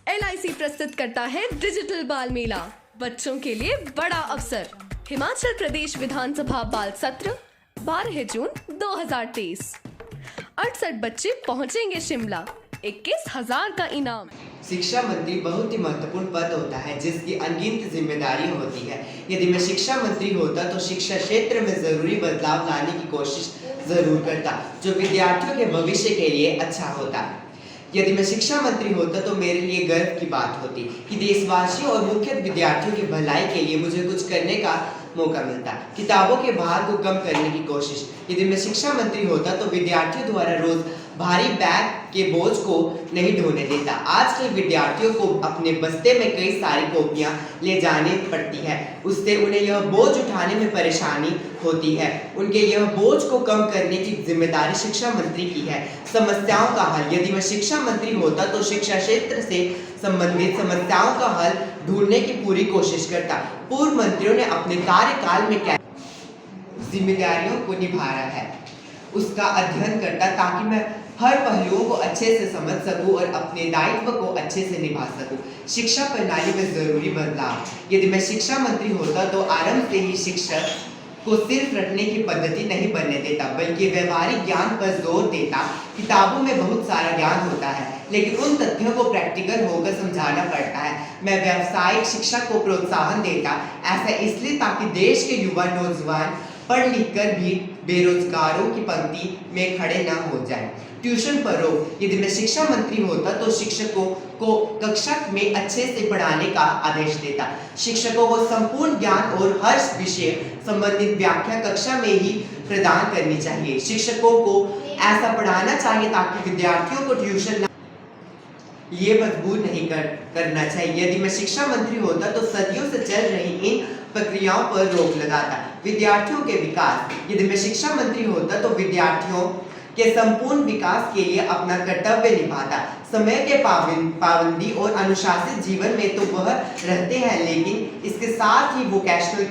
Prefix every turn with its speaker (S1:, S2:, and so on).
S1: LIC प्रस्तुत करता है डिजिटल बाल मेला, बच्चों के लिए बड़ा अवसर। हिमाचल प्रदेश विधानसभा बाल सत्र 12 जून 2023। 68 बच्चे पहुंचेंगे शिमला, 21,000 का इनाम।
S2: शिक्षा मंत्री बहुत ही महत्वपूर्ण पद होता है जिसकी अनगिनत जिम्मेदारी होती है। यदि मैं शिक्षा मंत्री होता तो शिक्षा क्षेत्र में जरूरी बदलाव लाने की कोशिश जरूर करता जो विद्यार्थियों के भविष्य के लिए अच्छा होता। यदि मैं शिक्षा मंत्री होता तो मेरे लिए गर्व की बात होती कि देशवासियों और मुख्य विद्यार्थियों की भलाई के लिए मुझे कुछ करने का मौका मिलता। किताबों के भार को कम करने की कोशिश। यदि मैं शिक्षा मंत्री होता तो विद्यार्थियों द्वारा रोज भारी बैग के बोझ को नहीं ढोने देता। आज के विद्यार्थियों को अपने बस्ते में कई सारी कॉपियां ले जाने पड़ती है, उससे उन्हें यह बोझ उठाने में परेशानी होती है। उनके यह बोझ को कम करने की जिम्मेदारी शिक्षा मंत्री की है। समस्याओं का हल। यदि मैं शिक्षा मंत्री होता तो शिक्षा क्षेत्र से संबंधित समस्याओं का हल ढूंढने की पूरी कोशिश करता। पूर्व मंत्रियों ने अपने कार्यकाल में क्या जिम्मेदारियों को निभाया है उसका अध्ययन करता ताकि मैं हर पहलुओं को अच्छे से समझ सकूं और अपने दायित्व को अच्छे से निभा सकूं। शिक्षा प्रणाली में जरूरी बदलाव। यदि मैं शिक्षा मंत्री होता तो आरंभ से ही शिक्षक को सिर्फ रटने की पद्धति नहीं बनने देता बल्कि व्यवहारिक ज्ञान पर जोर देता। किताबों में बहुत सारा ज्ञान होता है लेकिन उन तथ्यों को प्रैक्टिकल होकर समझाना पड़ता है। मैं व्यावसायिक शिक्षा को प्रोत्साहन देता, ऐसा इसलिए ताकि देश के युवा नौजवान पढ़ लिख कर भी बेरोजगारों की पंक्ति में खड़े न हो जाएं। ट्यूशन पर रोक। यदि मैं शिक्षा मंत्री होता तो शिक्षकों को कक्षा में अच्छे से पढ़ाने का आदेश देता। शिक्षकों को संपूर्ण ज्ञान और हर विषय संबंधित व्याख्या कक्षा में ही प्रदान करनी चाहिए। शिक्षकों को ऐसा पढ़ाना चाहिए ताकि विद्यार्थियों को ट्यूशन ये मजबूर नहीं करना चाहिए। यदि मैं शिक्षा मंत्री होता तो सदियों से चल रही इन प्रक्रियाओं पर रोक लगाता। विद्यार्थियों के विकास। यदि मैं शिक्षा मंत्री होता तो विद्यार्थियों के संपूर्ण विकास के लिए अपना कर्तव्य निभाता। समय के पाबंदी और अनुशासित जीवन में तो वह रहते हैं लेकिन इसके साथ ही वोकेशनल